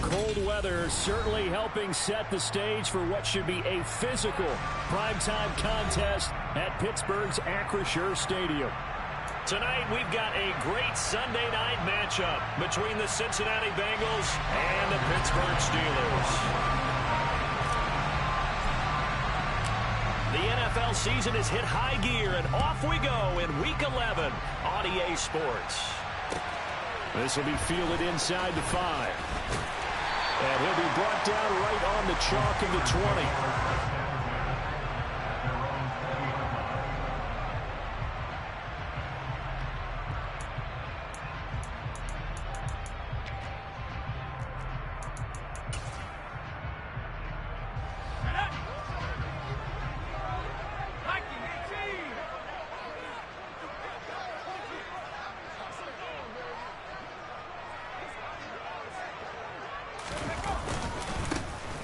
cold weather certainly helping set the stage for what should be a physical primetime contest at Pittsburgh's Acrisure Stadium. Tonight, we've got a great Sunday night matchup between the Cincinnati Bengals and the Pittsburgh Steelers. The NFL season has hit high gear, and off we go in Week 11 on EA Sports. This will be fielded inside the 5. And he'll be brought down right on the chalk of the 20.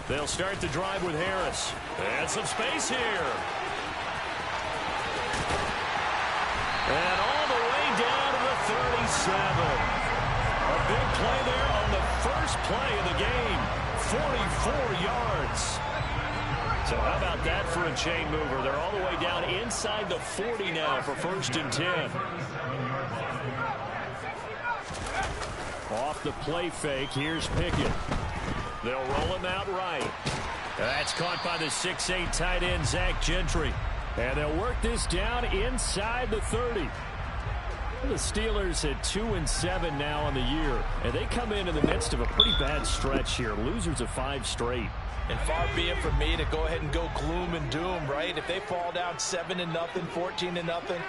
They'll start the drive with Harris. And some space here. And all the way down to the 37. A big play there on the first play of the game. 44 yards. So how about that for a chain mover? They're all the way down inside the 40 now for 1st and 10. Off the play fake, here's Pickett. They'll roll him out right. That's caught by the 6'8" tight end, Zach Gentry. And they'll work this down inside the 30. The Steelers at 2-7 now on the year. And they come in the midst of a pretty bad stretch here. Losers of 5 straight. And far be it from me to go ahead and go gloom and doom, right? If they fall down 7-0, 14-0,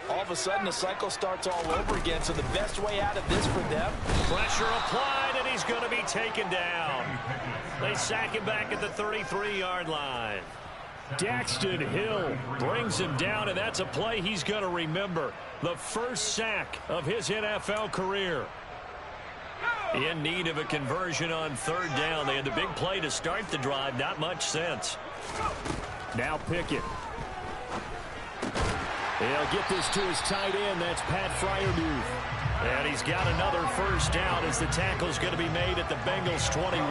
all of a sudden the cycle starts all over again. So the best way out of this for them. Pressure applied, and he's going to be taken down. They sack him back at the 33-yard line. Daxton Hill brings him down, and that's a play he's going to remember. The first sack of his NFL career. In need of a conversion on 3rd down. They had the big play to start the drive. Not much sense. Now Pickett. He'll get this to his tight end. That's Pat Freiermuth. And he's got another first down as the tackle's going to be made at the Bengals 21.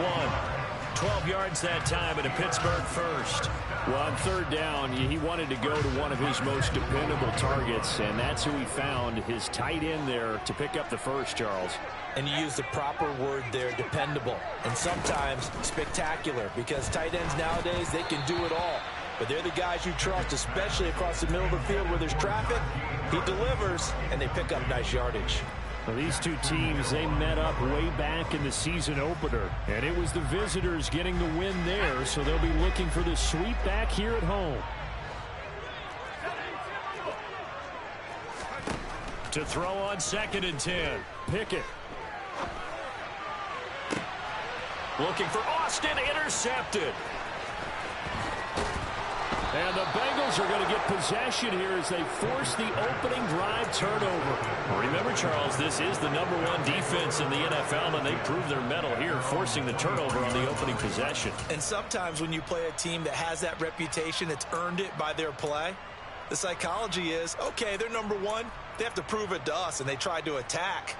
12 yards that time at a Pittsburgh first. Well, on 3rd down, he wanted to go to one of his most dependable targets, and that's who he found, his tight end there, to pick up the first, Charles. And you use the proper word there, dependable, and sometimes spectacular, because tight ends nowadays, they can do it all. But they're the guys you trust, especially across the middle of the field where there's traffic. He delivers, and they pick up nice yardage. Well, these two teams, they met up way back in the season opener, and it was the visitors getting the win there, so they'll be looking for the sweep back here at home. To throw on 2nd and 10, Pickett. Looking for Austin, intercepted. And the Bengals are going to get possession here as they force the opening drive turnover. Remember, Charles, this is the #1 defense in the NFL, and they prove their mettle here, forcing the turnover on the opening possession. And sometimes when you play a team that has that reputation, that's earned it by their play, the psychology is, okay, they're #1. They have to prove it to us, and they tried to attack.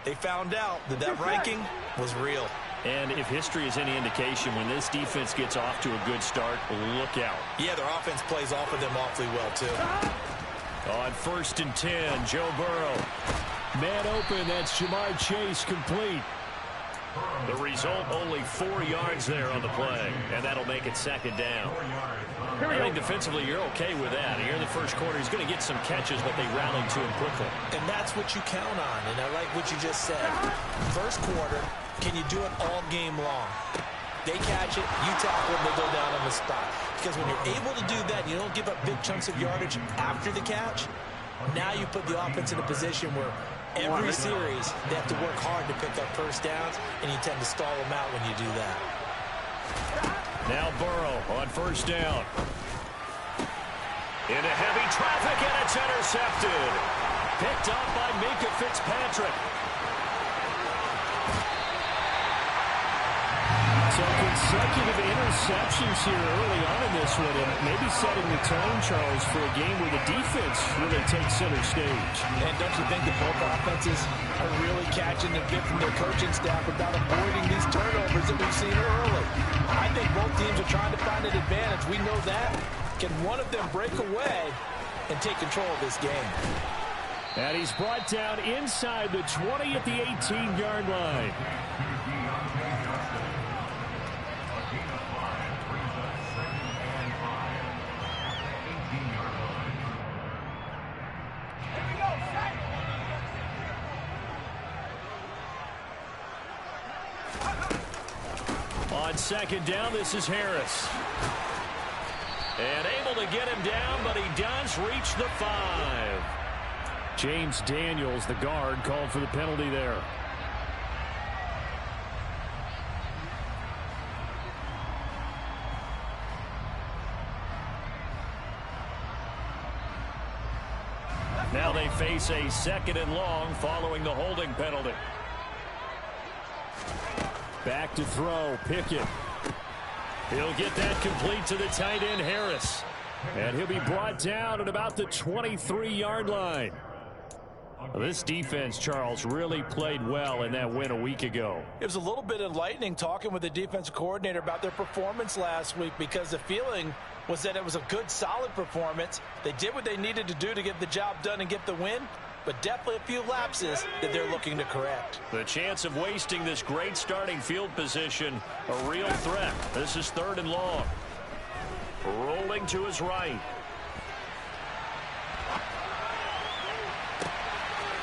They found out that that ranking was real. And if history is any indication, when this defense gets off to a good start, look out. Yeah, their offense plays off of them awfully well, too. On 1st and 10, Joe Burrow. Man open, that's Jamar Chase complete. The result, only 4 yards there on the play, and that'll make it 2nd down. I think defensively you're okay with that. Here in the first quarter, he's going to get some catches, but they rallied to him quickly. And that's what you count on, and I like what you just said. First quarter, can you do it all game long? They catch it, you tackle them, they go down on the spot. Because when you're able to do that, you don't give up big chunks of yardage after the catch. Now you put the offense in a position where every series they have to work hard to pick up first downs, and you tend to stall them out when you do that. Now Burrow on 1st down. Into heavy traffic, and it's intercepted. Picked up by Minkah Fitzpatrick. So consecutive interceptions here early on in this one, and maybe setting the tone, Charles, for a game where the defense really takes center stage. And don't you think that both offenses are really catching the gift from their coaching staff about avoiding these turnovers? It seen early. I think both teams are trying to find an advantage. We know that. Can one of them break away and take control of this game? And he's brought down inside the 20 at the 18-yard line. On second down, this is Harris. And able to get him down, but he does reach the 5. James Daniels, the guard, called for the penalty there. Now they face a 2nd and long following the holding penalty. Back to throw, Pickett. He'll get that complete to the tight end, Harris. And he'll be brought down at about the 23-yard line. This defense, Charles, really played well in that win a week ago. It was a little bit enlightening talking with the defensive coordinator about their performance last week, because the feeling was that it was a good, solid performance. They did what they needed to do to get the job done and get the win, but definitely a few lapses that they're looking to correct. The chance of wasting this great starting field position, a real threat. This is 3rd and long. Rolling to his right.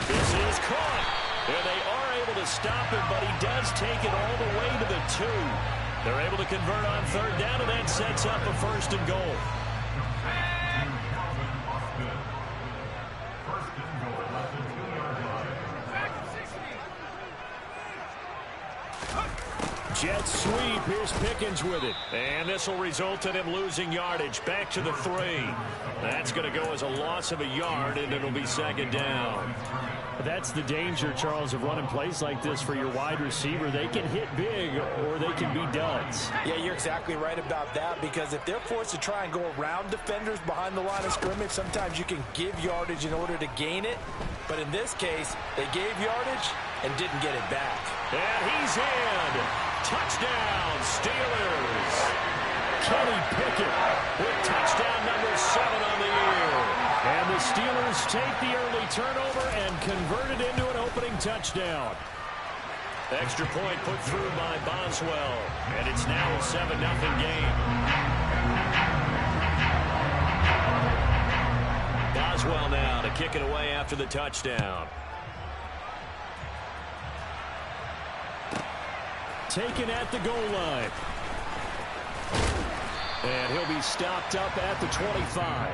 This is caught. And they are able to stop him, but he does take it all the way to the 2. They're able to convert on 3rd down, and that sets up a 1st and goal. Jet sweep. Here's Pickens with it. And this will result in him losing yardage. Back to the 3. That's going to go as a loss of a yard, and it'll be 2nd down. That's the danger, Charles, of running plays like this for your wide receiver. They can hit big, or they can be duds. Yeah, you're exactly right about that, because if they're forced to try and go around defenders behind the line of scrimmage, sometimes you can give yardage in order to gain it. But in this case, they gave yardage and didn't get it back. And he's in. Touchdown, Steelers. Kenny Pickett with touchdown number 7 on the year. And the Steelers take the early turnover and convert it into an opening touchdown. Extra point put through by Boswell. And it's now a 7-0 game. Boswell now to kick it away after the touchdown. Taken at the goal line. And he'll be stopped up at the 25.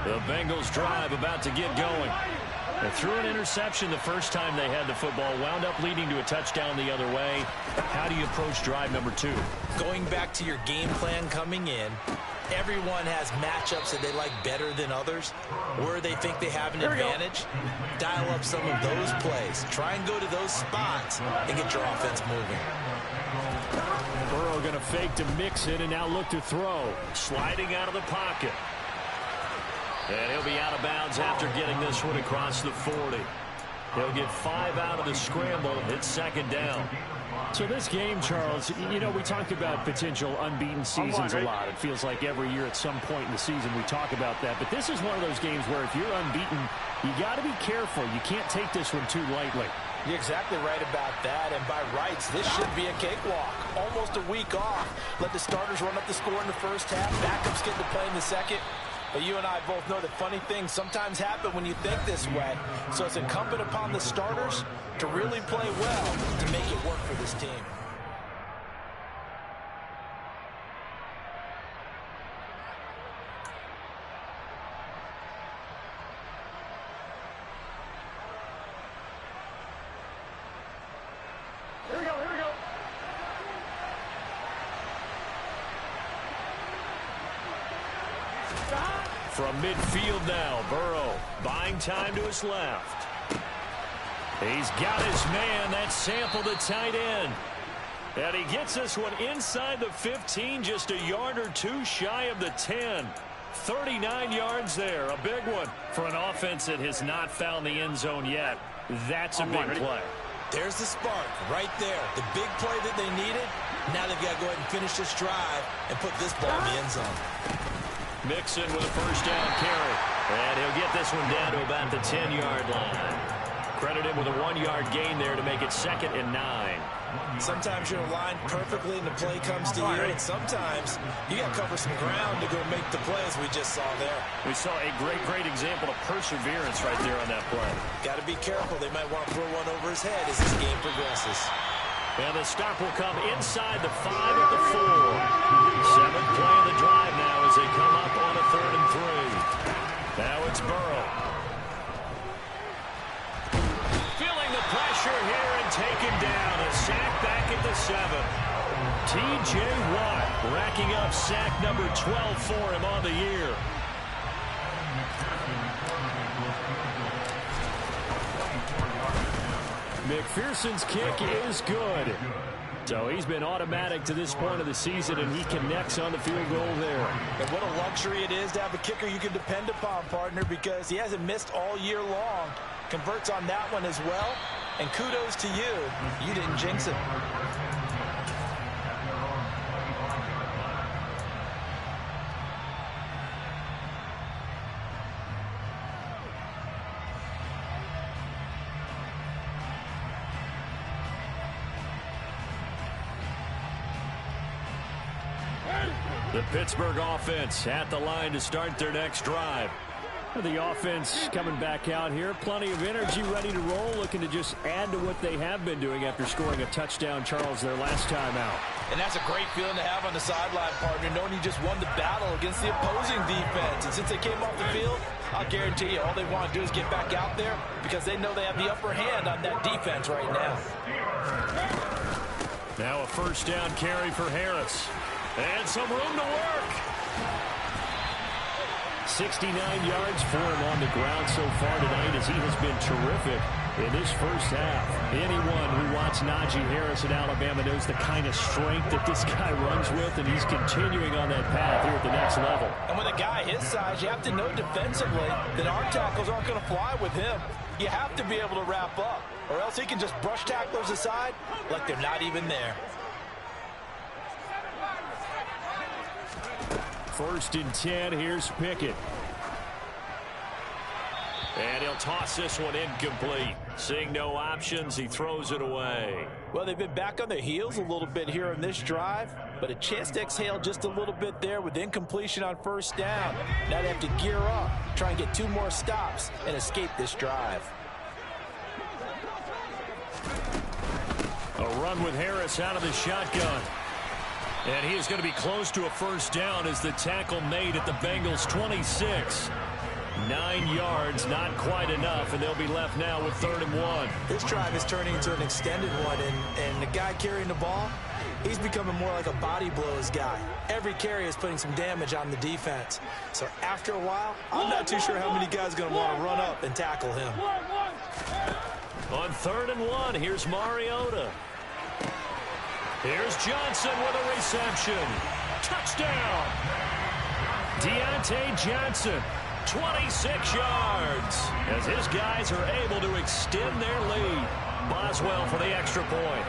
The Bengals drive about to get going. They threw an interception the first time they had the football, wound up leading to a touchdown the other way. How do you approach drive number 2? Going back to your game plan coming in, everyone has matchups that they like better than others, where they think they have an advantage. Dial up some of those plays. Try and go to those spots and get your offense moving. Burrow going to fake to mix it and now look to throw. Sliding out of the pocket. And he'll be out of bounds after getting this one across the 40. He'll get 5 out of the scramble. It's 2nd down. So this game, Charles, you know, we talk about potential unbeaten seasons a lot. It feels like every year at some point in the season we talk about that. But this is one of those games where if you're unbeaten, you got to be careful. You can't take this one too lightly. You're exactly right about that. And by rights, this should be a cakewalk. Almost a week off. Let the starters run up the score in the first half. Backups get to play in the second. But you and I both know that funny things sometimes happen when you think this way. So it's incumbent upon the starters to really play well to make it work for this team. Here we go, here we go. From midfield now, Burrow buying time to his left. He's got his man. That's Sample, the tight end. And he gets this one inside the 15, just a yard or two shy of the 10. 39 yards there, a big one. For an offense that has not found the end zone yet, that's a big play. There's the spark right there. The big play that they needed. Now they've got to go ahead and finish this drive and put this ball in the end zone. Mixon with a first down carry. And he'll get this one down to about the 10-yard line. Credit him with a 1-yard gain there to make it 2nd and 9. Sometimes you're aligned perfectly and the play comes to you, and sometimes you got to cover some ground to go make the play, as we just saw there. We saw a great example of perseverance right there on that play. Got to be careful. They might want to throw one over his head as this game progresses. And the stop will come inside the 5 at the 4. 7th play of the drive now as they come up on a 3rd and 3. Now it's Burrow. Feeling the pressure here and taken down. A sack back at the 7. T.J. Watt racking up sack number 12 for him on the year. McPherson's kick is good. So he's been automatic to this point of the season, and he connects on the field goal there. And what a luxury it is to have a kicker you can depend upon, partner, because he hasn't missed all year long. Converts on that one as well. And kudos to you. You didn't jinx it. The Pittsburgh offense at the line to start their next drive. The offense coming back out here. Plenty of energy, ready to roll, looking to just add to what they have been doing after scoring a touchdown, Charles, their last time out. And that's a great feeling to have on the sideline, partner, knowing you just won the battle against the opposing defense. And since they came off the field, I'll guarantee you all they want to do is get back out there because they know they have the upper hand on that defense right now. Now a first down carry for Harris. And some room to work. 69 yards for him on the ground so far tonight as he has been terrific in this first half. Anyone who watched Najee Harris in Alabama knows the kind of strength that this guy runs with, and he's continuing on that path here at the next level. And with a guy his size, you have to know defensively that our tackles aren't going to fly with him. You have to be able to wrap up, or else he can just brush tacklers aside like they're not even there. 1st and 10, here's Pickett. And he'll toss this one incomplete. Seeing no options, he throws it away. Well, they've been back on their heels a little bit here in this drive, but a chance to exhale just a little bit there with incompletion on first down. Now they have to gear up, try and get 2 more stops, and escape this drive. A run with Harris out of the shotgun. And he is going to be close to a first down as the tackle made at the Bengals' 26. 9 yards, not quite enough, and they'll be left now with 3rd and 1. This drive is turning into an extended one, and the guy carrying the ball, he's becoming more like a body blows guy. Every carry is putting some damage on the defense. So after a while, I'm not too sure how many guys are going to want to run up and tackle him. On 3rd and 1, here's Mariota. Here's Johnson with a reception. Touchdown! Deontay Johnson, 26 yards, as his guys are able to extend their lead. Boswell for the extra point.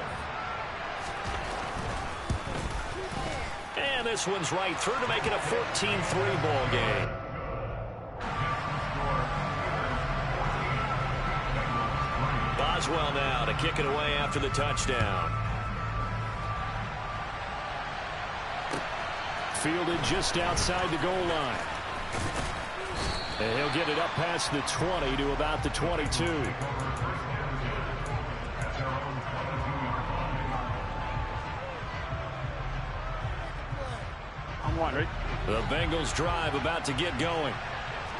And this one's right through to make it a 14-3 ball game. Boswell now to kick it away after the touchdown. Fielded just outside the goal line. And he'll get it up past the 20 to about the 22. I'm wondering. The Bengals drive about to get going.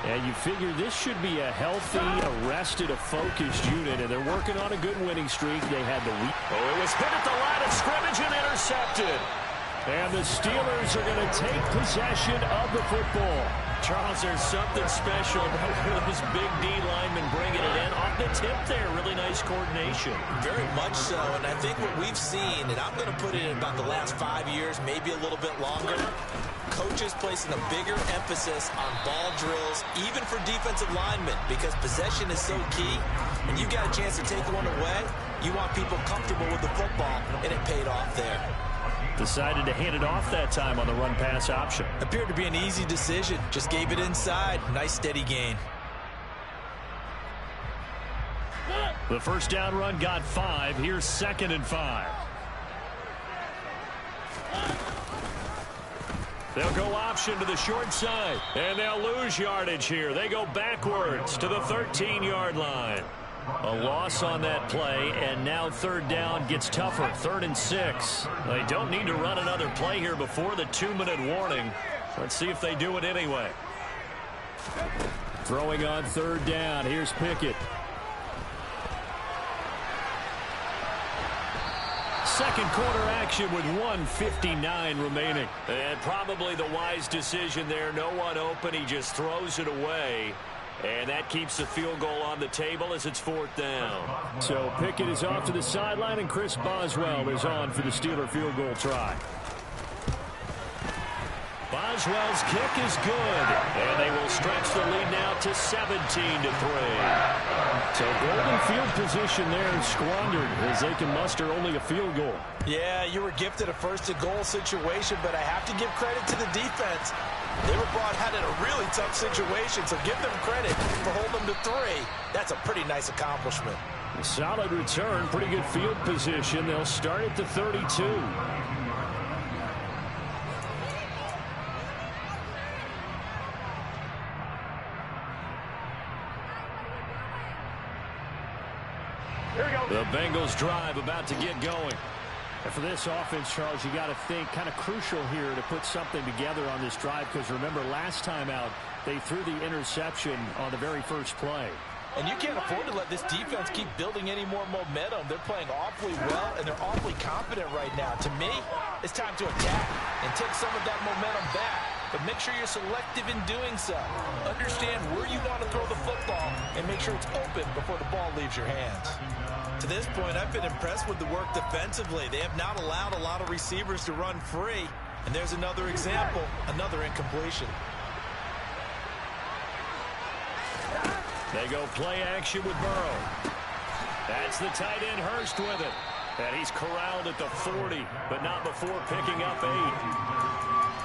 And you figure this should be a healthy, arrested, a focused unit, and they're working on a good winning streak. They had the week. Oh, it was hit at the line of scrimmage and intercepted. And the Steelers are going to take possession of the football. Charles, there's something special about this big D lineman bringing it in. Off the tip there, really nice coordination. Very much so, and I think what we've seen, and I'm going to put it in about the last 5 years, maybe a little bit longer, coaches placing a bigger emphasis on ball drills, even for defensive linemen, because possession is so key. When you got a chance to take one away, you want people comfortable with the football, and it paid off there. Decided to hand it off that time on the run-pass option. Appeared to be an easy decision. Just gave it inside. Nice steady gain. The first down run got 5. Here's 2nd and 5. They'll go option to the short side, and they'll lose yardage here. They go backwards to the 13-yard line. A loss on that play, and now 3rd down gets tougher. 3rd and 6. They don't need to run another play here before the 2-minute warning. Let's see if they do it anyway. Throwing on 3rd down. Here's Pickett. Second quarter action with 1:59 remaining. And probably the wise decision there. No one open. He just throws it away. And that keeps the field goal on the table as it's 4th down. So Pickett is off to the sideline, and Chris Boswell is on for the Steeler field goal try. Boswell's kick is good, and they will stretch the lead now to 17-3. So golden field position there squandered as they can muster only a field goal. Yeah, you were gifted a 1st-and-goal situation, but I have to give credit to the defense. They were brought out in a really tough situation, so give them credit for holding them to 3. That's a pretty nice accomplishment. A solid return, pretty good field position. They'll start at the 32. The Bengals drive about to get going. And for this offense, Charles, you got to think kind of crucial here to put something together on this drive, because remember last time out they threw the interception on the very first play. And you can't afford to let this defense keep building any more momentum. They're playing awfully well, and they're awfully confident right now. To me, it's time to attack and take some of that momentum back. But make sure you're selective in doing so. Understand where you want to throw the football and make sure it's open before the ball leaves your hands. To this point, I've been impressed with the work defensively. They have not allowed a lot of receivers to run free. And there's another example, another incompletion. They go play action with Burrow. That's the tight end Hurst with it. And he's corralled at the 40, but not before picking up 8.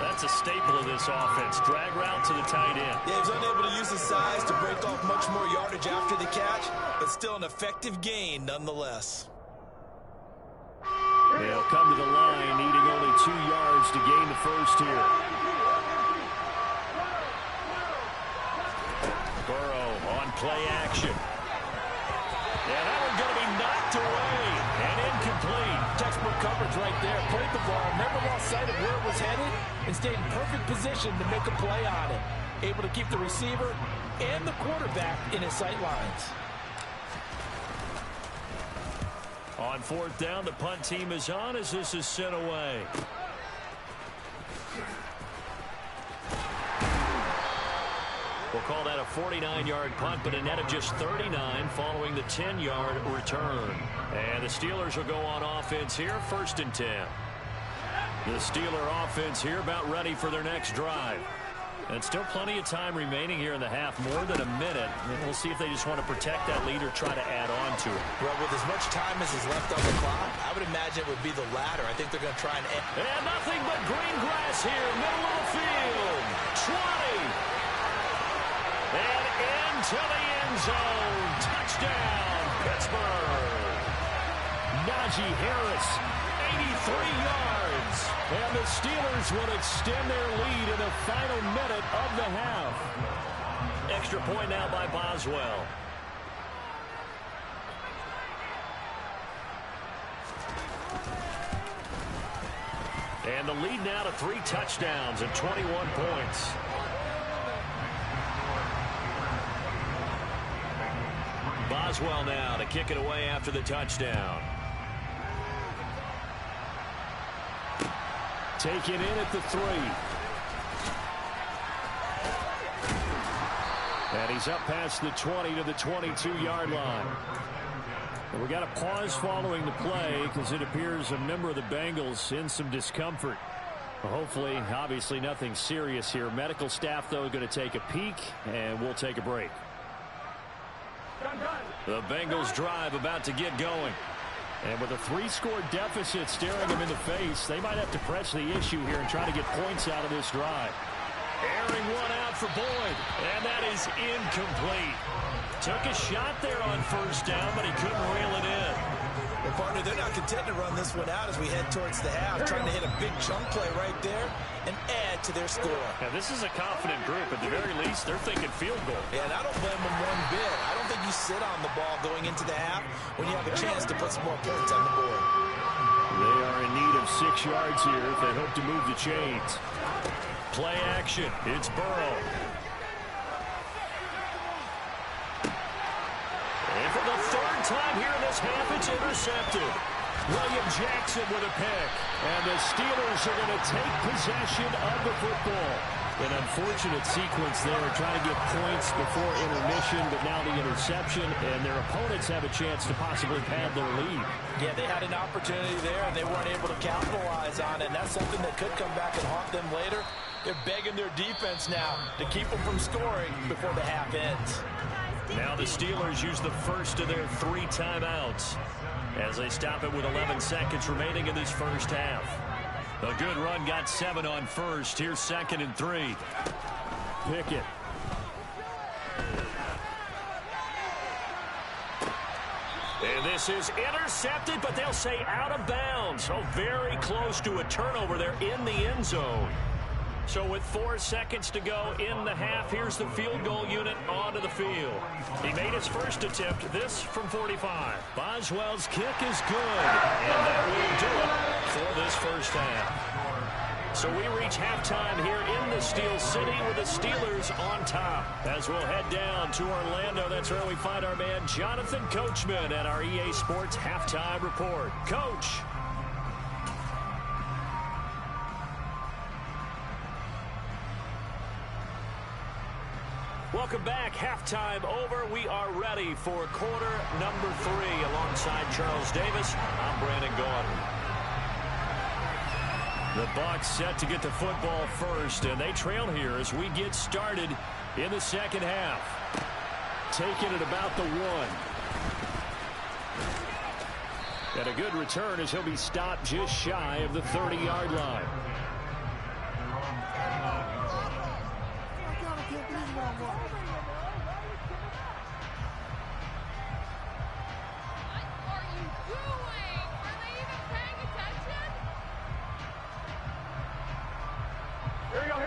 That's a staple of this offense. Drag route to the tight end. Yeah, he's unable to use his size to break off much more yardage after the catch, but still an effective gain nonetheless. They'll come to the line, needing only 2 yards to gain the first here. Burrow on play action. Yeah, that one's going to be knocked away and incomplete. Textbook coverage right there. Played the ball, never lost sight of where it was headed, and stayed in perfect position to make a play on it. Able to keep the receiver and the quarterback in his sight lines. On 4th down, the punt team is on as this is sent away. We'll call that a 49-yard punt, but a net of just 39 following the 10-yard return. And the Steelers will go on offense here, 1st and 10. The Steeler offense here about ready for their next drive. And still plenty of time remaining here in the half, more than a minute. And we'll see if they just want to protect that lead or try to add on to it. Well, with as much time as is left on the clock, I would imagine it would be the latter. I think they're going to try and end. And nothing but green grass here, middle of the field. 20. And into the end zone. Touchdown, Pittsburgh. Najee Harris, 83 yards. And the Steelers will extend their lead in the final minute of the half. Extra point now by Boswell. And the lead now to 3 touchdowns and 21 points. Boswell now to kick it away after the touchdown. Taken in at the 3. And he's up past the 20 to the 22-yard line. And we got a pause following the play because it appears a member of the Bengals in some discomfort. Hopefully, obviously nothing serious here. Medical staff, though, going to take a peek, and we'll take a break. The Bengals drive about to get going. And with a 3-score deficit staring them in the face, they might have to press the issue here and try to get points out of this drive. Airing one out for Boyd, and that is incomplete. Took a shot there on first down, but he couldn't reel it in. Well, partner, they're not content to run this one out as we head towards the half, trying to hit a big chunk play right there and add to their score. Now, this is a confident group. At the very least, they're thinking field goal. Yeah, and I don't blame them one bit. I don't think you sit on the ball going into the half when you have a chance to put some more points on the board. They are in need of 6 yards here if they hope to move the chains. Play action. It's Burrow. And for the third time here in this half, it's intercepted. William Jackson with a pick. And the Steelers are going to take possession of the football. An unfortunate sequence there, trying to get points before intermission, but now the interception, and their opponents have a chance to possibly pad their lead. Yeah, they had an opportunity there, and they weren't able to capitalize on it, and that's something that could come back and haunt them later. They're begging their defense now to keep them from scoring before the half ends. Now the Steelers use the first of their 3 timeouts as they stop it with 11 seconds remaining in this first half. A good run, got 7 on first. Here's 2nd and 3. Pickett. And this is intercepted, but they'll say out of bounds. So very close to a turnover there in the end zone. So with 4 seconds to go in the half, here's the field goal unit onto the field. He made his first attempt, this from 45. Boswell's kick is good, and that will do it for this first half. So we reach halftime here in the Steel City with the Steelers on top. As we'll head down to Orlando, that's where we find our man Jonathan Coachman at our EA Sports Halftime Report. Coach. Welcome back. Halftime over. We are ready for quarter number 3. Alongside Charles Davis, I'm Brandon Gordon. The Bucs set to get the football first, and they trail here as we get started in the second half. Taking it about the 1. And a good return as he'll be stopped just shy of the 30-yard line.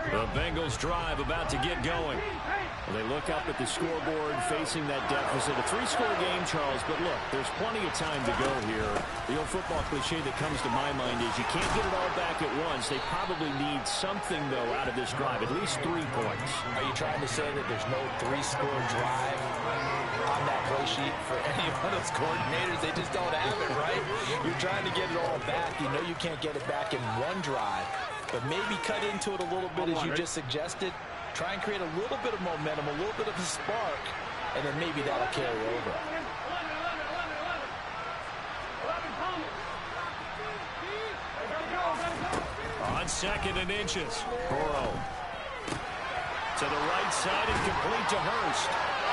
The Bengals drive about to get going. They look up at the scoreboard facing that deficit. A 3-score game, Charles, but look, there's plenty of time to go here. The old football cliche that comes to my mind is you can't get it all back at once. They probably need something, though, out of this drive, at least 3 points. Are you trying to say that there's no 3-score drive on that play sheet for any one of those coordinators? They just don't have it, right? You're trying to get it all back. You know you can't get it back in one drive. But maybe cut into it a little bit, as you just suggested. Try and create a little bit of momentum, a little bit of a spark, and then maybe that'll carry over. On 2nd and inches, Burrow. To the right side and complete to Hurst.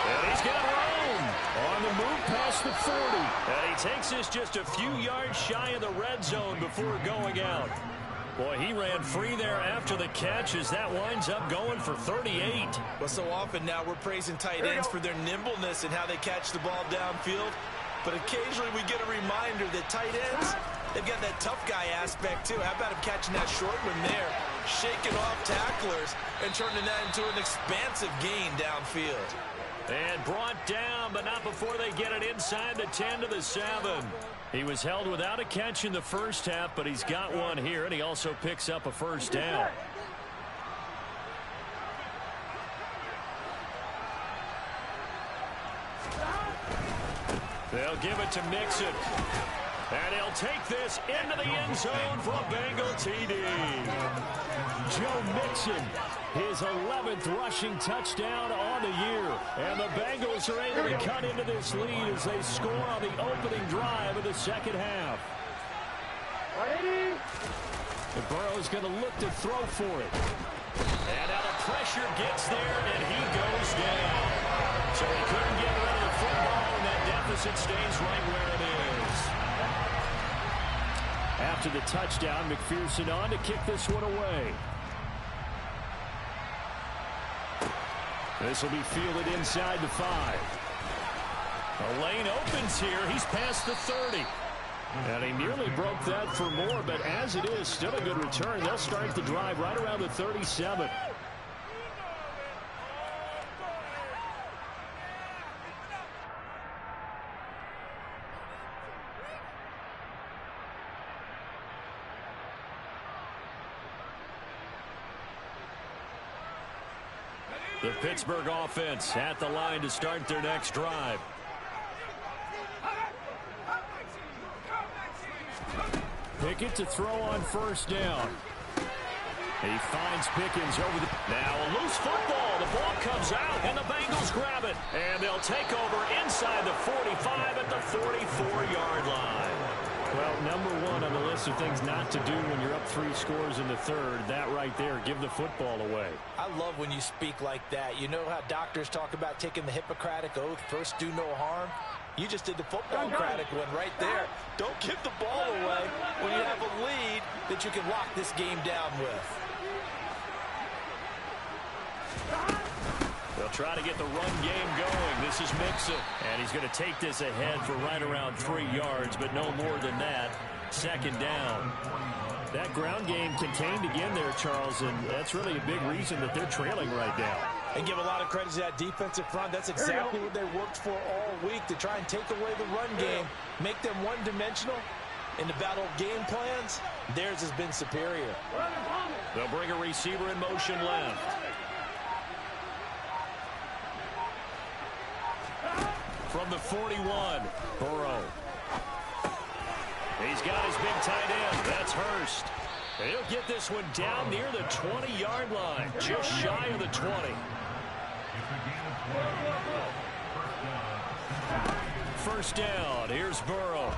And he's got room on the move past the 40. And he takes this just a few yards shy of the red zone before going out. Boy, he ran free there after the catch as that winds up going for 38. Well, so often now we're praising tight ends for their nimbleness and how they catch the ball downfield. But occasionally we get a reminder that tight ends, they've got that tough guy aspect too. How about him catching that short one there, shaking off tacklers, and turning that into an expansive gain downfield. And brought down, but not before they get it inside the 10 to the 7. He was held without a catch in the first half, but he's got one here, and he also picks up a first down. They'll give it to Mixon. And he'll take this into the end zone for a Bengal TD. Joe Mixon, his 11th rushing touchdown on the year. And the Bengals are able to cut into this lead as they score on the opening drive of the second half. And Burrow's going to look to throw for it. And now the pressure gets there, and he goes down. So he couldn't get rid of the football, and that deficit stays right where it is. After the touchdown, McPherson on to kick this one away. This will be fielded inside the 5. The lane opens here. He's past the 30. And he nearly broke that for more, but as it is, still a good return. They'll start the drive right around the 37. The Pittsburgh offense at the line to start their next drive. Pickett to throw on first down. He finds Pickens over the... Now a loose football. The ball comes out, and the Bengals grab it. And they'll take over inside the 45 at the 44-yard line. Well, number one on the list of things not to do when you're up 3 scores in the third, that right there, give the football away. I love when you speak like that. You know how doctors talk about taking the Hippocratic Oath, first do no harm? You just did the football-cratic one right there. Don't give the ball away when you have a lead that you can lock this game down with. They'll try to get the run game going. This is Mixon. And he's going to take this ahead for right around 3 yards, but no more than that. Second down. That ground game contained again there, Charles, and that's really a big reason that they're trailing right now. And give a lot of credit to that defensive front. That's exactly what they worked for all week, to try and take away the run game, make them one-dimensional. In the battle of game plans, theirs has been superior. They'll bring a receiver in motion left. From the 41, Burrow. He's got his big tight end. That's Hurst. He'll get this one down near the 20-yard line, just shy of the 20. First down. Here's Burrow.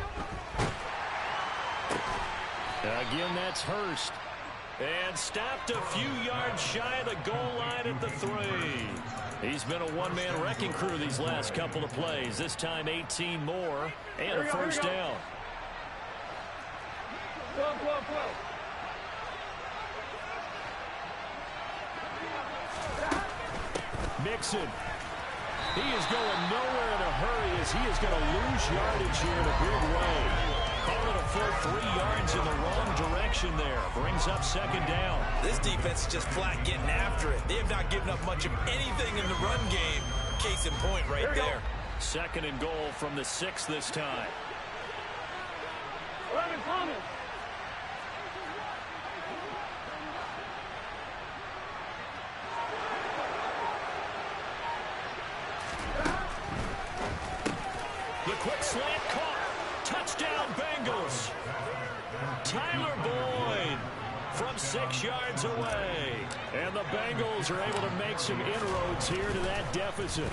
Again, that's Hurst. And stopped a few yards shy of the goal line at the 3. He's been a one-man wrecking crew these last couple of plays. This time 18 more and a first down. Mixon. He is going nowhere in a hurry as he is going to lose yardage here in a big way. Call it a full 3 yards in the wrong direction there. Brings up second down. This defense is just flat getting after it. They have not given up much of anything in the run game. Case in point right there. Second and goal from the 6 this time. The quick slant caught. Touchdown Bengals. Tyler Boyd from 6 yards away. And the Bengals are able to make some inroads here to that deficit.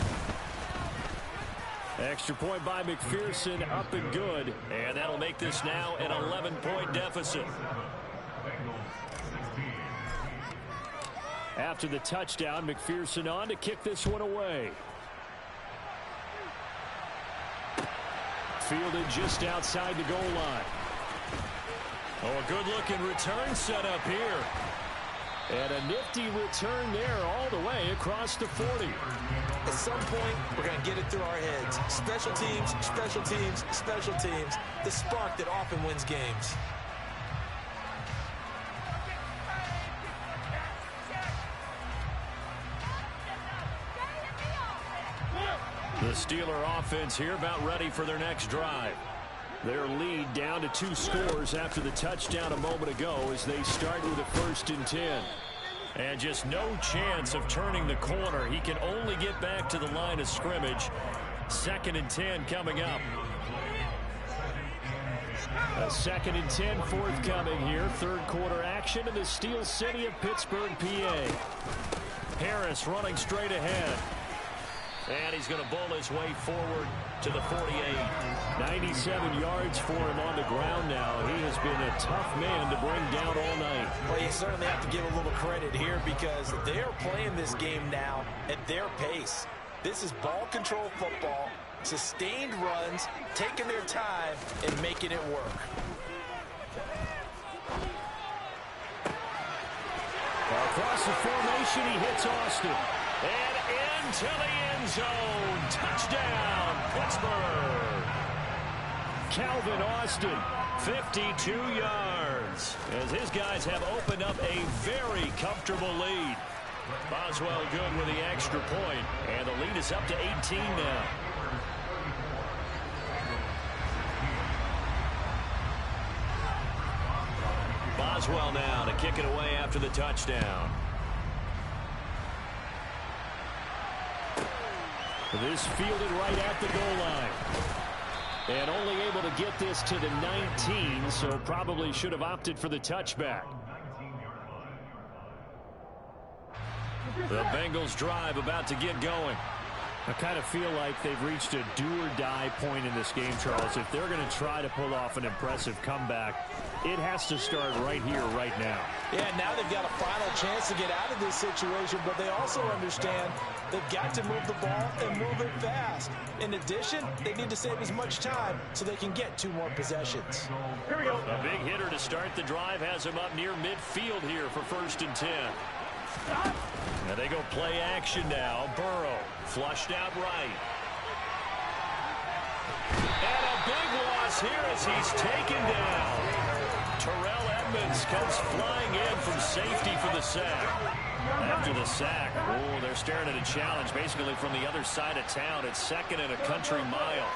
Extra point by McPherson, up and good. And that'll make this now an 11-point deficit. After the touchdown, McPherson on to kick this one away. Fielded just outside the goal line. Oh, a good-looking return set up here. And a nifty return there all the way across the 40. At some point, we're going to get it through our heads. Special teams, special teams, special teams. The spark that often wins games. The Steeler offense here about ready for their next drive. Their lead down to 2 scores after the touchdown a moment ago as they start with a 1st and 10. And just no chance of turning the corner. He can only get back to the line of scrimmage. 2nd and 10 coming up. A 2nd and 10 forthcoming here. 3rd quarter action in the Steel City of Pittsburgh, PA. Harris running straight ahead. And he's going to bowl his way forward to the 48. 97 yards for him on the ground now. He has been a tough man to bring down all night. Well, you certainly have to give a little credit here because they're playing this game now at their pace. This is ball control football, sustained runs, taking their time and making it work. Across the formation, he hits Austin. And into the end zone. Touchdown, Pittsburgh. Calvin Austin, 52 yards. As his guys have opened up a very comfortable lead. Boswell good with the extra point, and the lead is up to 18 now. Boswell now to kick it away after the touchdown. This fielded right at the goal line. And only able to get this to the 19, so probably should have opted for the touchback. The Bengals drive about to get going. I kind of feel like they've reached a do-or-die point in this game, Charles. If they're going to try to pull off an impressive comeback, it has to start right here, right now. Yeah, now they've got a final chance to get out of this situation, but they also understand they've got to move the ball and move it fast. In addition, they need to save as much time so they can get 2 more possessions. Here we go. A big hitter to start the drive has him up near midfield here for 1st and 10. And they go play action now. Burrow flushed out right. And a big loss here as he's taken down. Terrell Edmonds comes flying in from safety for the sack. After the sack, oh, they're staring at a challenge basically from the other side of town. It's 2nd and a country mile.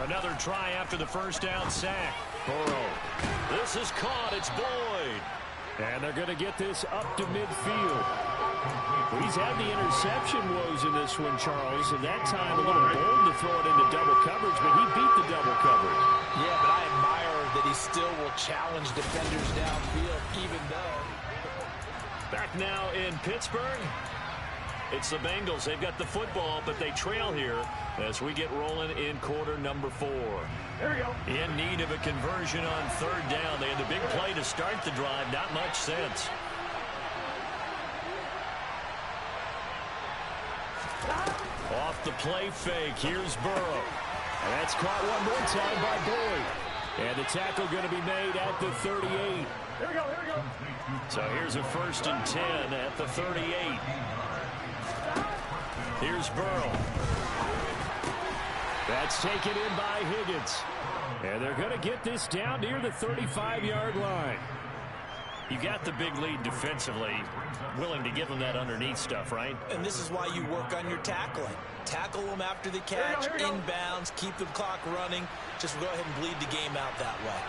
Another try after the 1st down sack. Burrow. This is caught. It's Boyd. And they're going to get this up to midfield. He's had the interception woes in this one, Charles, and that time a little bold to throw it into double coverage, but he beat the double coverage. Yeah, but I admire that he still will challenge defenders downfield, even though. Back now in Pittsburgh. It's the Bengals. They've got the football, but they trail here as we get rolling in quarter number 4. There we go. In need of a conversion on 3rd down. They had the big play to start the drive. Not much sense. Off the play fake. Here's Burrow. And that's caught one more time by Boyd. And the tackle going to be made at the 38. Here we go, here we go. So here's a 1st and 10 at the 38. Here's Burrow. That's taken in by Higgins. And they're going to get this down near the 35-yard line. You got the big lead defensively. Willing to give them that underneath stuff, right? And this is why you work on your tackling. Tackle them after the catch, inbounds, keep the clock running. Just go ahead and bleed the game out that way.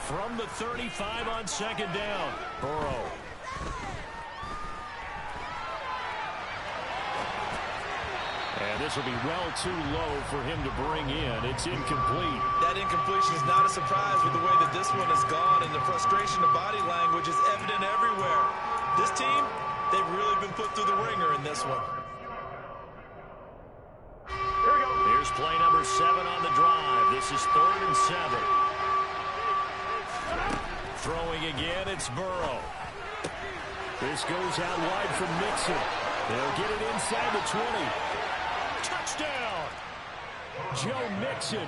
From the 35 on 2nd down. Burrow. And this will be well too low for him to bring in. It's incomplete. That incompletion is not a surprise with the way that this one has gone, and the frustration of body language is evident everywhere. This team, they've really been put through the ringer in this one. Here we go. Here's play number 7 on the drive. This is 3rd and 7. Throwing again, it's Burrow. This goes out wide from Mixon. They'll get it inside the 20. Touchdown! Joe Mixon.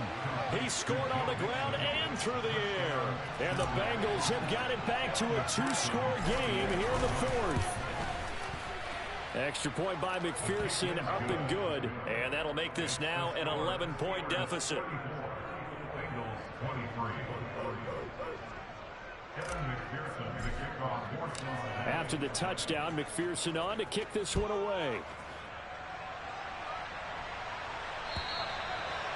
He scored on the ground and through the air. And the Bengals have got it back to a 2-score game here in the 4th. Extra point by McPherson, up and good. And that'll make this now an 11-point deficit. After the touchdown, McPherson on to kick this one away.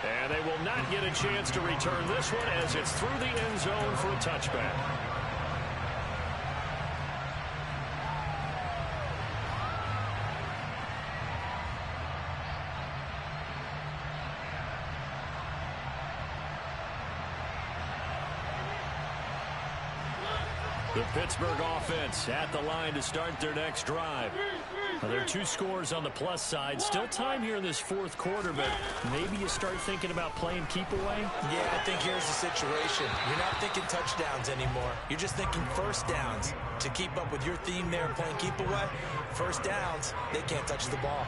And they will not get a chance to return this one as it's through the end zone for a touchback. The Pittsburgh offense at the line to start their next drive. Now, there are 2 scores on the plus side. Still time here in this fourth quarter, but maybe you start thinking about playing keep away? Yeah, I think here's the situation. You're not thinking touchdowns anymore. You're just thinking first downs. To keep up with your theme there of playing keep away, first downs, they can't touch the ball.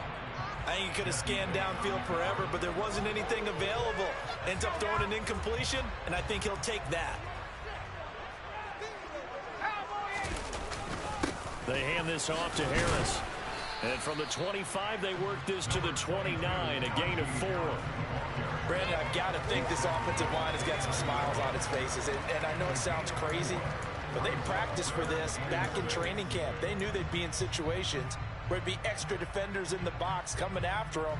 I think he could have scanned downfield forever, but there wasn't anything available. Ends up throwing an incompletion, and I think he'll take that. They hand this off to Harris. And from the 25, they work this to the 29, a gain of 4. Brandon, I've got to think this offensive line has got some smiles on its faces. And I know it sounds crazy, but they practiced for this back in training camp. They knew they'd be in situations where there'd be extra defenders in the box coming after them,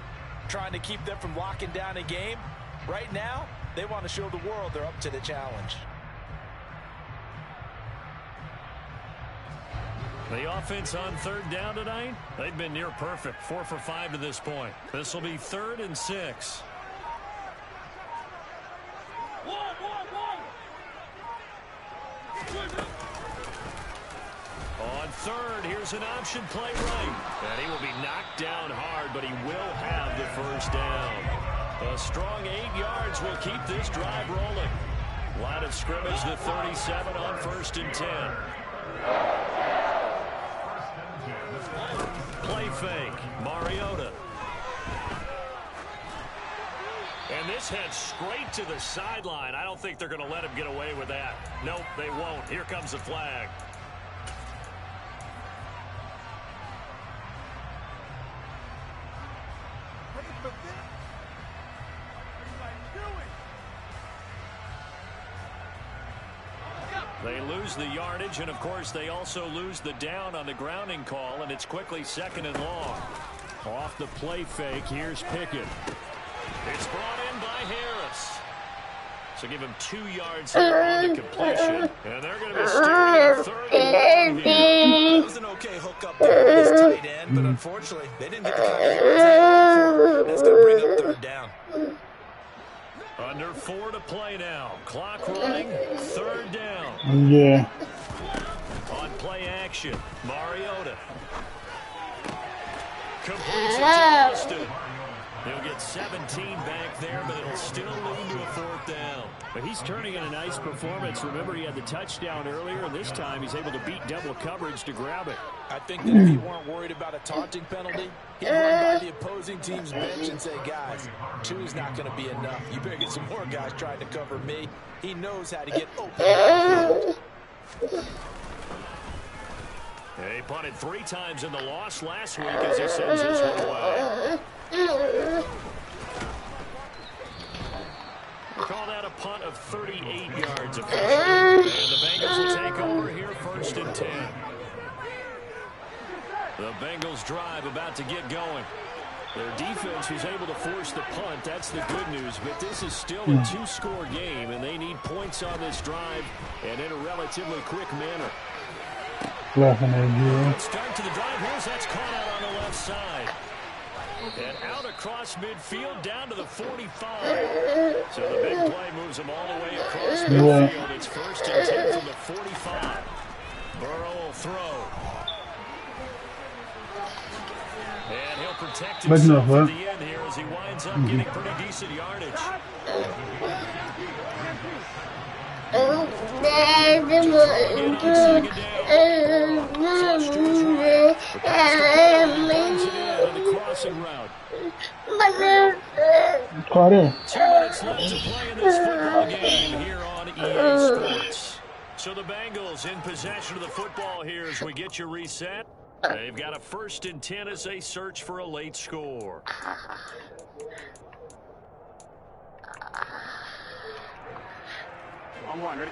trying to keep them from locking down a game. Right now, they want to show the world they're up to the challenge. The offense on third down tonight, they've been near perfect. 4 for 5 to this point. This will be 3rd and 6. On third, here's an option play right. And he will be knocked down hard, but he will have the first down. A strong 8 yards will keep this drive rolling. Line of scrimmage, the 37 on 1st and 10. Play fake, Mariota. And this heads straight to the sideline. I don't think they're going to let him get away with that. Nope, they won't. Here comes the flag. They lose the yardage, and, of course, they also lose the down on the grounding call, and it's quickly 2nd and long. Off the play fake, here's Pickett. It's brought in by Harris. So give him 2 yards here on the completion, and they're going to be starting 3rd and 1 here. That was an okay hook up there with his tight end, but unfortunately, they didn't get the kind of yards they hoped for. That's going to bring up 3rd down. Under 4 to play now. Clock running. 3rd down. Yeah. On play action, Mariota. Completes it to Austin. He'll get 17 back there, but it'll still lead to a 4th down. But he's turning in a nice performance. Remember, he had the touchdown earlier, and this time he's able to beat double coverage to grab it. I think that if you weren't worried about a taunting penalty, he'd run by the opposing team's bench and say, guys, 2 is not going to be enough. You better get some more guys trying to cover me. He knows how to get open. He punted 3 times in the loss last week as he sends this one away. Call that a punt of 38 yards officially. And the Bengals will take over here 1st and 10. The Bengals drive about to get going. Their defense was able to force the punt. That's the good news. But this is still a 2-score game, and they need points on this drive and in a relatively quick manner. Start to the drive. Here's that's caught out on the left side. And out across midfield down to the 45. So the big play moves them all the way across midfield. It's 1st and 10 from the 45. Burrow will throw. And he'll protect himself at the end here as he winds up getting pretty decent yardage. Caught in. 2 minutes left to play in this football game here on EA Sports. So the Bengals in possession of the football here as we get you reset. They've got a 1st and 10 as they search for a late score. On 1, ready?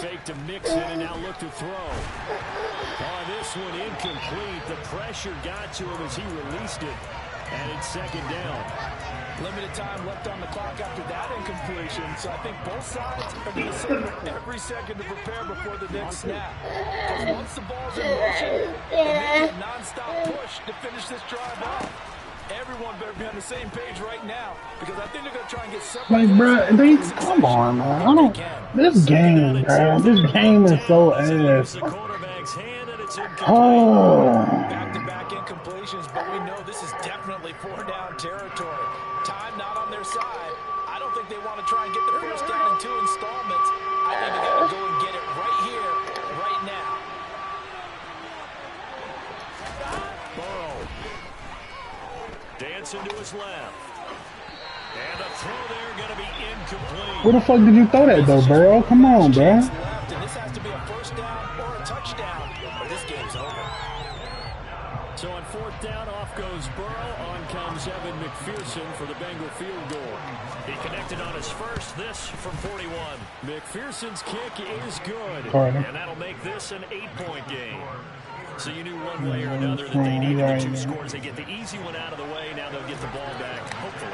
Fake to mix it and now look to throw. Oh, this one incomplete. The pressure got to him as he released it. And it's 2nd down. Limited time left on the clock after that incompletion, so I think both sides are going to serve every second to prepare before the next snap. Because once the ball's in motion, it may be a non-stop push to finish this drive off. Everyone better be on the same page right now because I think they're going to try and get something. Like, bro, come on, man. I don't. This game, bro. This game is so ass. Oh. Back-to-back incompletions, but we know this is definitely 4-down territory. Time not on their side. I don't think they want to try and get the first down in 2 installments. I think they got to go and get it right here, right now. Burrow. Dancing to his left. And the throw there going to be incomplete. Where the fuck did you throw that, though, Burrow? Come on, bro. And this has to be a first down or a touchdown, or this game's over. So on 4th down, off goes Burrow. On comes Evan McPherson for the Bengal field goal. He connected on his first, this from 41. McPherson's kick is good. And that'll make this an 8-point game. So you knew one way or another that they needed the 2 scores. They get the easy one out of the way. Now they'll get the ball back, hopefully.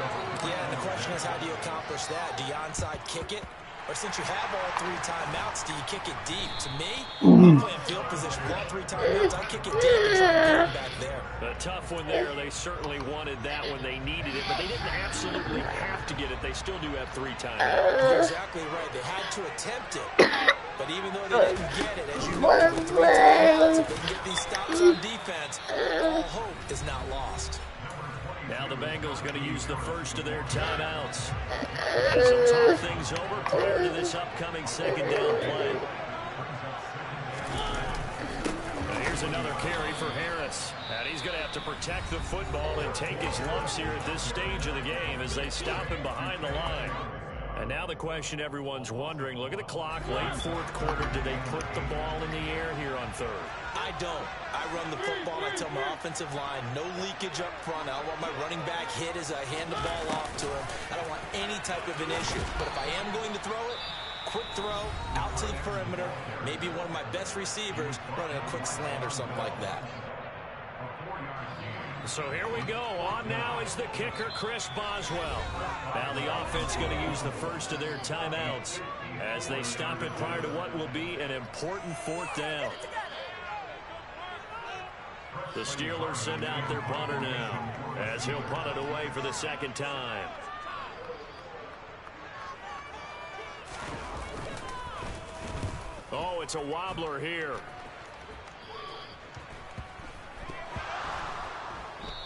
Yeah, and the question is, how do you accomplish that? Do you onside kick it? Or since you have all 3 timeouts, do you kick it deep? To me, I'm playing field position. With all 3 timeouts, I kick it deep and try to get him back there. A tough one there. They certainly wanted that when they needed it, but they didn't absolutely have to get it. They still do have 3 timeouts. You're exactly right. They had to attempt it. But even though they didn't get it, as you know, with 3 timeouts, if they can get these stops on defense, all hope is not lost. Now the Bengals going to use the first of their timeouts. As they'll talk things over prior to this upcoming 2nd down play. Now here's another carry for Harris. And he's going to have to protect the football and take his lumps here at this stage of the game as they stop him behind the line. And now the question everyone's wondering, look at the clock, late 4th quarter. Do they put the ball in the air here on 3rd? I don't. I run the football. I tell my offensive line, no leakage up front. I don't want my running back hit as I hand the ball off to him. I don't want any type of an issue. But if I am going to throw it, quick throw, out to the perimeter, maybe one of my best receivers running a quick slant or something like that. So here we go. On now is the kicker, Chris Boswell. Now the offense going to use the first of their timeouts as they stop it prior to what will be an important 4th down. The Steelers send out their punter now as he'll punt it away for the 2nd time. Oh, it's a wobbler here.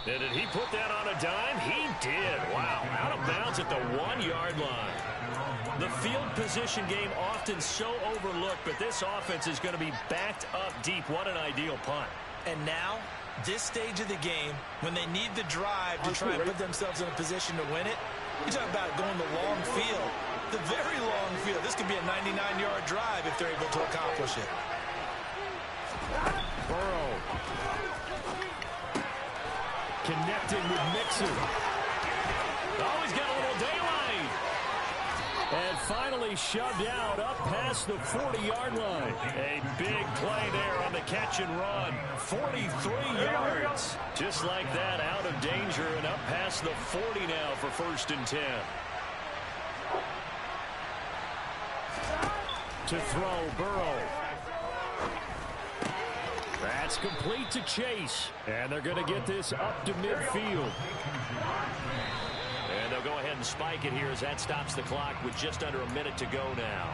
And did he put that on a dime? He did. Wow. Out of bounds at the 1-yard line. The field position game often so overlooked, but this offense is going to be backed up deep. What an ideal punt. And now, this stage of the game, when they need the drive to try and put themselves in a position to win it, you talk about going the long field, the very long field. This could be a 99-yard drive if they're able to accomplish it. Burrow. Connecting with Mixon. Oh, he's got a little daylight. And finally shoved out up past the 40-yard line. A big play there on the catch and run. 43 yards. Just like that, out of danger and up past the 40 now for 1st and 10. To throw, Burrow. That's complete to Chase. And they're going to get this up to midfield. And they'll go ahead and spike it here as that stops the clock with just under a minute to go now.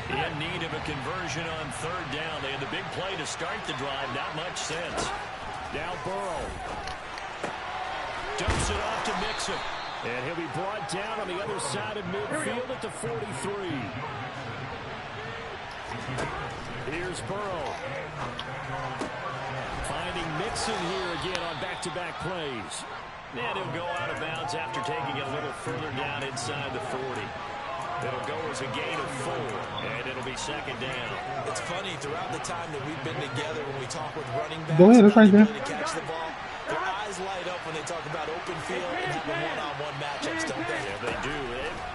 In need of a conversion on 3rd down. They had the big play to start the drive. Not much sense. Now Burrow. Dumps it off to Mixon. And he'll be brought down on the other side of midfield at the 43. Here's Burrow. Finding Mixon here again on back-to-back plays. And he'll go out of bounds after taking it a little further down inside the 40. It'll go as a gain of 4, and it'll be 2nd down. It's funny, throughout the time that we've been together, when we talk with running backs, go ahead, it's right there. To catch the ball, their eyes light up when they talk about open field and one-on-one matchups, don't they? Yeah, they do.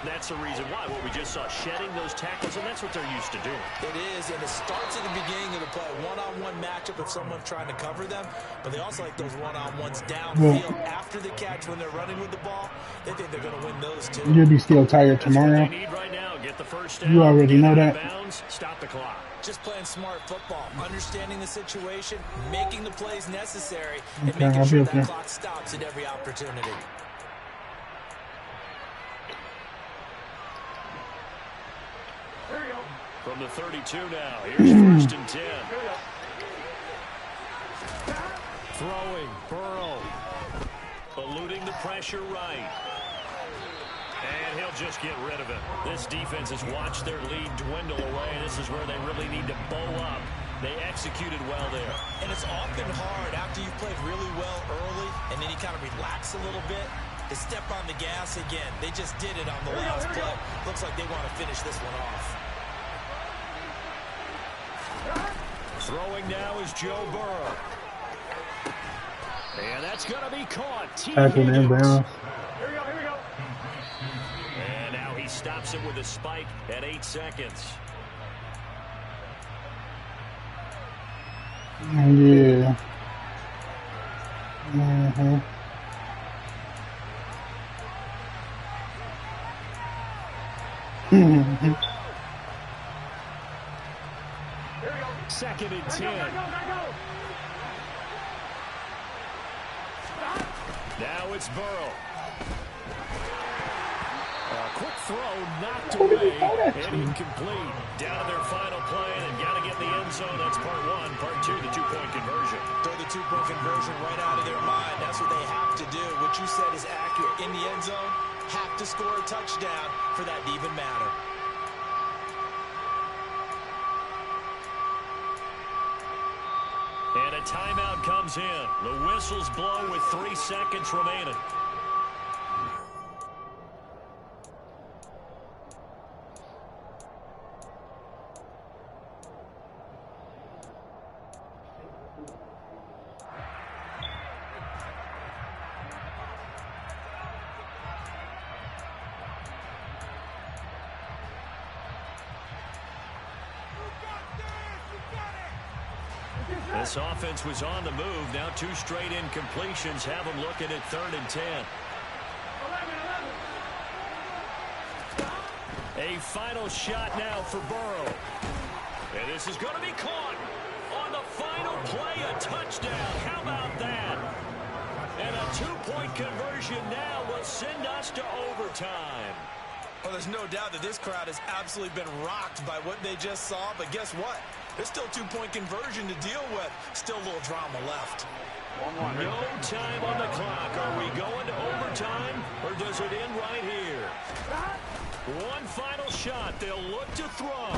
That's the reason why. What we just saw, shedding those tackles, and that's what they're used to doing. It is, and it starts at the beginning of the play. One-on-one matchup if someone's trying to cover them, but they also like those one-on-ones downfield after the catch when they're running with the ball. They think they're going to win those too. You'll be still tired tomorrow. Right now. Get the first down, you already know that. Bounds, stop the clock. Just playing smart football, understanding the situation, making the plays necessary, and Okay, making sure that clock stops at every opportunity. From the 32 now, here's 1st and 10. Throwing, Burrow. Eluding the pressure right. And he'll just get rid of it. This defense has watched their lead dwindle away. This is where they really need to bow up. They executed well there. And it's often hard after you've played really well early and then you kind of relax a little bit to step on the gas again. They just did it on the last play. Looks like they want to finish this one off. Throwing now is Joe Burrow. And that's going to be caught. Tackle inbound. Here we go. And now he stops it with a spike at 8 seconds. Yeah. Mm-hmm. Mm-hmm. 2nd and 10. Now it's Burrow. Quick throw, knocked away, and incomplete. Down to their final play, and got to get in the end zone. That's part one. Part two, the two-point conversion. Throw the two-point conversion right out of their mind. That's what they have to do. What you said is accurate. In the end zone, have to score a touchdown for that to even matter. And a timeout comes in. The whistles blow with 3 seconds remaining. This offense was on the move. Now 2 straight incompletions have them looking at 3rd and 10. A final shot now for Burrow. And this is going to be caught on the final play, a touchdown. How about that? And a 2-point conversion now will send us to overtime. Well, there's no doubt that this crowd has absolutely been rocked by what they just saw, but guess what? There's still 2-point conversion to deal with. Still a little drama left. No time on the clock. Are we going to overtime, or does it end right here? One final shot. They'll look to throw.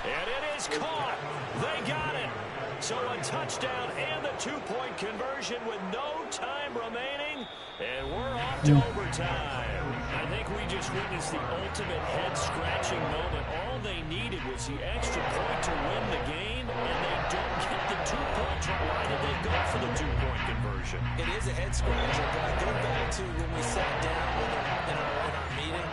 And it is caught. They got it. So a touchdown and the 2-point conversion with no time remaining. And we're off to overtime. I think we just witnessed the ultimate head-scratching moment. All they needed was the extra point to win the game, and they don't get the 2 points. Why did they go for the 2-point conversion? It is a head-scratcher, but I go back to when we sat down with them in our meeting,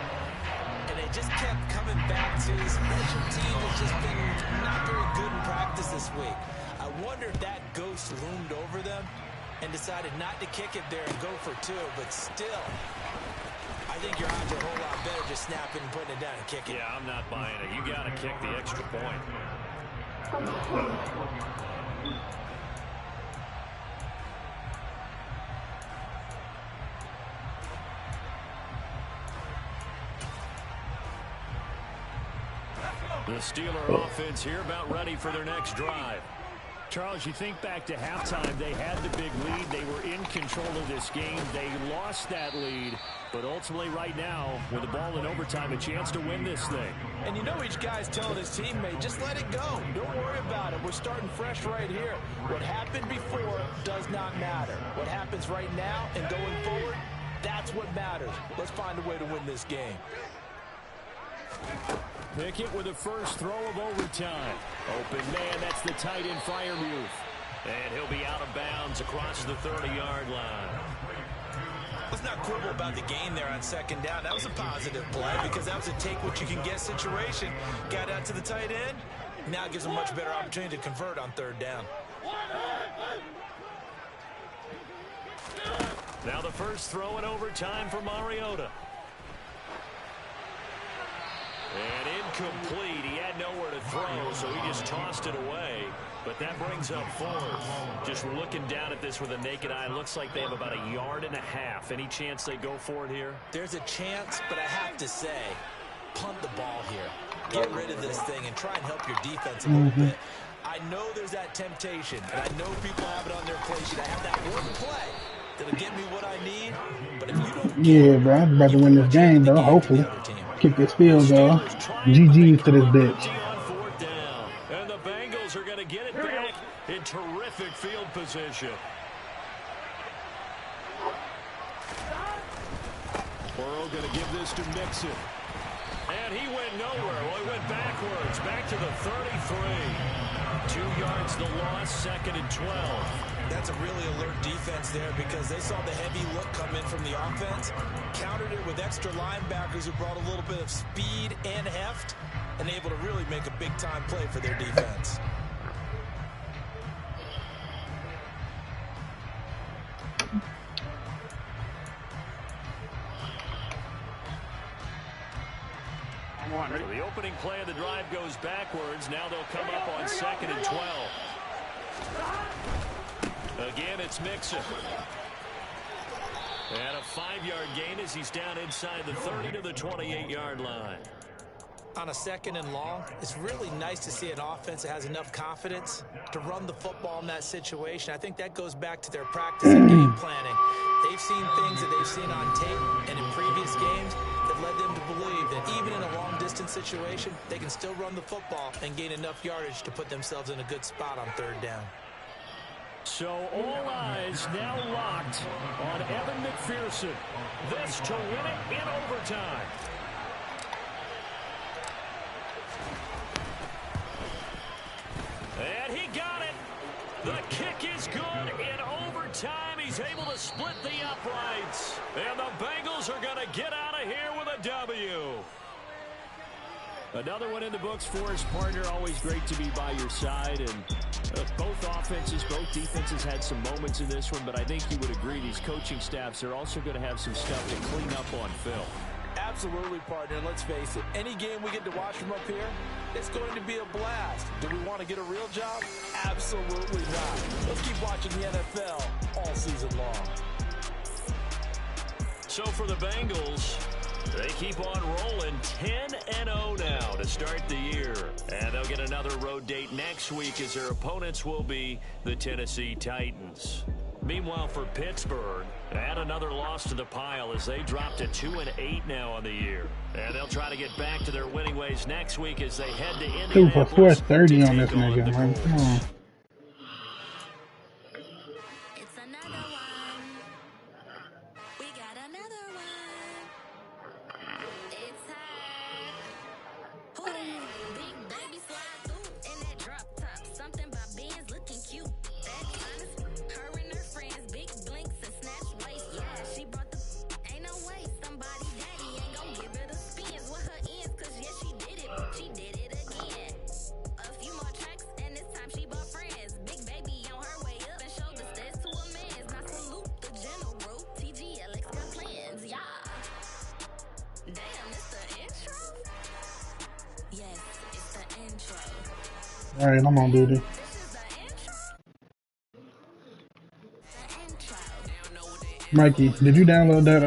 and they just kept coming back to this special team has just been not very good in practice this week. I wonder if that ghost loomed over them and decided not to kick it there and go for 2, but still, I think your odds are a whole lot better just snapping and putting it down and kicking. Yeah, I'm not buying it. You got to kick the extra point. The Steeler offense here about ready for their next drive. Charles, you think back to halftime, they had the big lead. They were in control of this game. They lost that lead, but ultimately right now, with the ball in overtime, a chance to win this thing. And you know each guy's telling his teammate, just let it go. Don't worry about it. We're starting fresh right here. What happened before does not matter. What happens right now and going forward, that's what matters. Let's find a way to win this game. Pickett with the first throw of overtime. Open man, that's the tight end Freiermuth. And he'll be out of bounds across the 30-yard line. Let's not quibble about the gain there on second down. That was a positive play because that was a take-what-you-can-get situation. Got out to the tight end. Now it gives them a much better opportunity to convert on third down. Now the first throw in overtime for Mariota. And incomplete. He had nowhere to throw, so he just tossed it away. But that brings up fourth. Just looking down at this with a naked eye, looks like they have about 1.5 yards. Any chance they go for it here? There's a chance, but I have to say, punt the ball here. Get rid of this thing and try and help your defense a little bit. I know there's that temptation, and I know people have it on their play sheet. I have that one play that'll get me what I need, but if you don't... Yeah, bro, I'm about to win this game, though, hopefully. Kick this field goal. GG's to this bitch. And the Bengals are going to get it back in terrific field position. Burrow going to give this to Mixon. And he went nowhere. Well, he went backwards, back to the 33. 2 yards the loss, 2nd and 12. That's a really alert defense there because they saw the heavy look come in from the offense, countered it with extra linebackers who brought a little bit of speed and heft, and able to really make a big-time play for their defense. The opening play of the drive goes backwards. Now they'll come up on 2nd and 12. Again, it's Mixon. And a 5-yard gain as he's down inside the 30 to the 28-yard line. On a 2nd and long, it's really nice to see an offense that has enough confidence to run the football in that situation. I think that goes back to their practice and game planning. They've seen things that they've seen on tape and in previous games that led them to believe that even in a long-distance situation, they can still run the football and gain enough yardage to put themselves in a good spot on third down. So all eyes now locked on Evan McPherson. This to win it in overtime. And he got it. The kick is good in overtime. He's able to split the uprights. And the Bengals are going to get out of here with a W. Another one in the books for his partner. Always great to be by your side. And both offenses, both defenses had some moments in this one, but I think you would agree these coaching staffs are also going to have some stuff to clean up on film. Absolutely, partner. And let's face it, any game we get to watch from up here, it's going to be a blast. Do we want to get a real job? Absolutely not. Let's keep watching the NFL all season long. So for the Bengals, they keep on rolling 10-0 now to start the year. And they'll get another road date next week as their opponents will be the Tennessee Titans. Meanwhile, for Pittsburgh, add another loss to the pile as they drop to 2-8 now on the year. And they'll try to get back to their winning ways next week as they head to Indianapolis. 2 for 430 on this nigga, man. Come on. It's another one. We got another one. It's her. Ooh, big baby slide through in that drop top. Something about Ben's looking cute. That's honest. Her and her friends, big blinks and snatch waist. Yeah, she brought the ain't no way. Somebody daddy ain't gon' give her the spins with her ends. Cause yeah, she did it. She did it again. A few more tracks and this time she brought friends. Big baby on her way up and showed the stairs to a man's. Now salute the general. TGLX got plans, yeah. Damn, it's the intro? Yes, it's the intro. Alright, I'm gonna do this. This is the intro? The intro. Mikey, did you download that